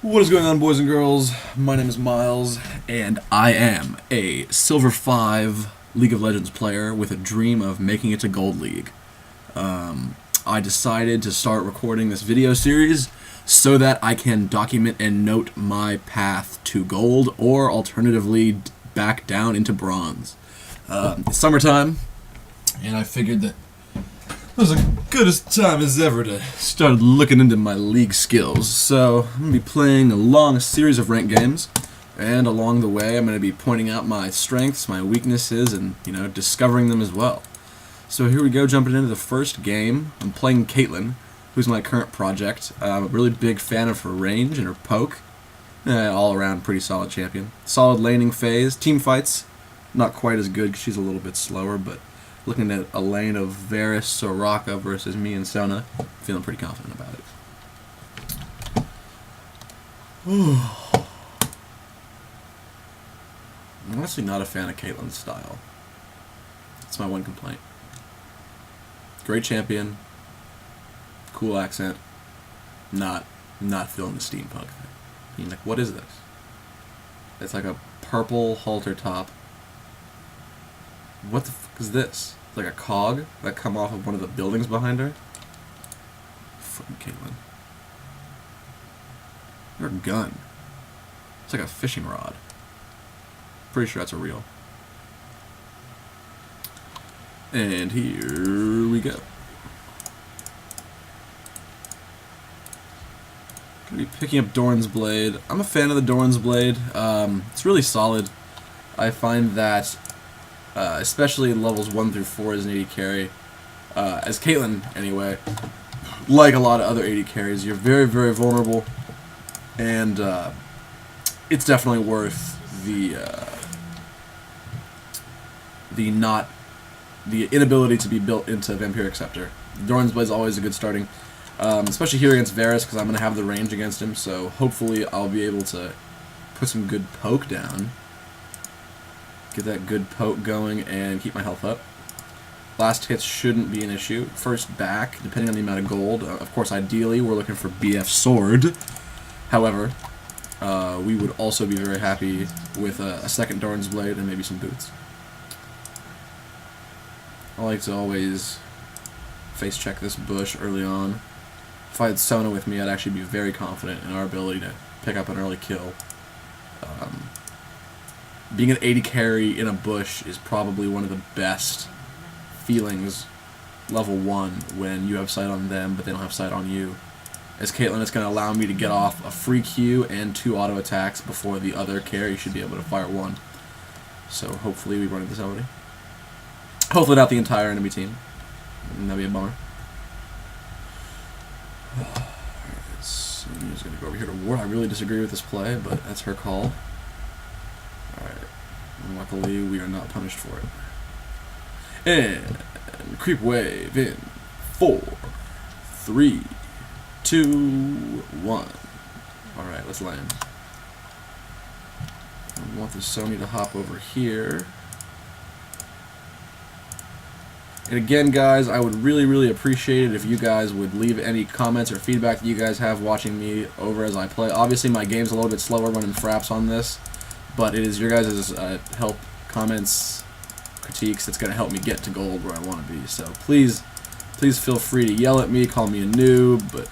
What is going on, boys and girls? My name is Miles, and I am a Silver 5 League of Legends player with a dream of making it to Gold League. I decided to start recording this video series so that I can document and note my path to Gold, or alternatively back down into Bronze. It's summertime, and I figured that it was the goodest time as ever to start looking into my league skills. So I'm going to be playing a long series of ranked games, and along the way I'm going to be pointing out my strengths, my weaknesses, and discovering them as well. So here we go, jumping into the first game. I'm playing Caitlyn, who's my current project. I'm a really big fan of her range and her poke. All around pretty solid champion. Solid laning phase. Team fights, not quite as good because she's a little bit slower, but looking at a lane of Varus, Soraka versus me and Sona, feeling pretty confident about it. I'm honestly not a fan of Caitlyn's style. That's my one complaint. Great champion, cool accent, not feeling the steampunk thing. You're like, what is this? It's like a purple halter top. What the fuck is this? It's like a cog that come off of one of the buildings behind her? Fucking Caitlyn. Your gun. It's like a fishing rod. Pretty sure that's a reel. And here we go. Gonna be picking up Doran's Blade. I'm a fan of the Doran's Blade. It's really solid. I find that especially in levels 1 through 4 as an AD carry, as Caitlyn anyway, like a lot of other AD carries, you're very, very vulnerable, and it's definitely worth the inability to be built into Vampiric Scepter. Doran's Blade is always a good starting, especially here against Varus, because I'm going to have the range against him, so hopefully I'll be able to put some good poke down. Get that good poke going and keep my health up. Last hits shouldn't be an issue. First back, depending on the amount of gold. Of course, ideally, we're looking for BF Sword. However, we would also be very happy with a second Doran's Blade and maybe some boots. I like to always face check this bush early on. If I had Sona with me, I'd actually be very confident in our ability to pick up an early kill. Being an AD carry in a bush is probably one of the best feelings level 1 when you have sight on them but they don't have sight on you. As Caitlyn, it's going to allow me to get off a free Q and 2 auto attacks before the other carry should be able to fire 1. So hopefully we run into somebody. Hopefully not the entire enemy team. That'd be a bummer. Alright, Sonya's going to go over here to ward. I really disagree with this play, but that's her call. Alright, luckily we are not punished for it. And creep wave in 4, 3, 2, 1. Alright, let's land. I want the Sonya to hop over here. And again, guys, I would really, really appreciate it if you guys would leave any comments or feedback that you guys have watching me over as I play. Obviously, my game's a little bit slower running fraps on this, but it is your guys' help, comments, critiques that's going to help me get to gold where I want to be. So please feel free to yell at me, call me a noob, but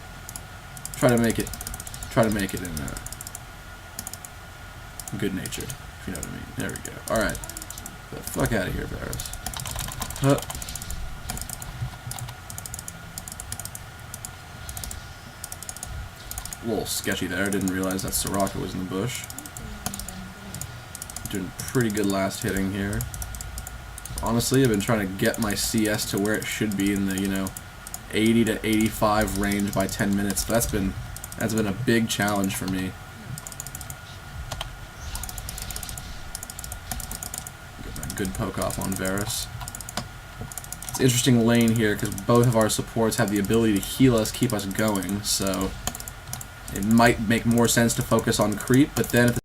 try to make it in good natured, if you know what I mean. There we go. Alright. The fuck out of here, Varus. A little sketchy there. Didn't realize that Soraka was in the bush. Doing pretty good last hitting here. Honestly, I've been trying to get my CS to where it should be in the 80 to 85 range by 10 minutes. But that's been a big challenge for me. Get that good poke off on Varus. It's an interesting lane here because both of our supports have the ability to heal us, keep us going. So it might make more sense to focus on creep, but then at the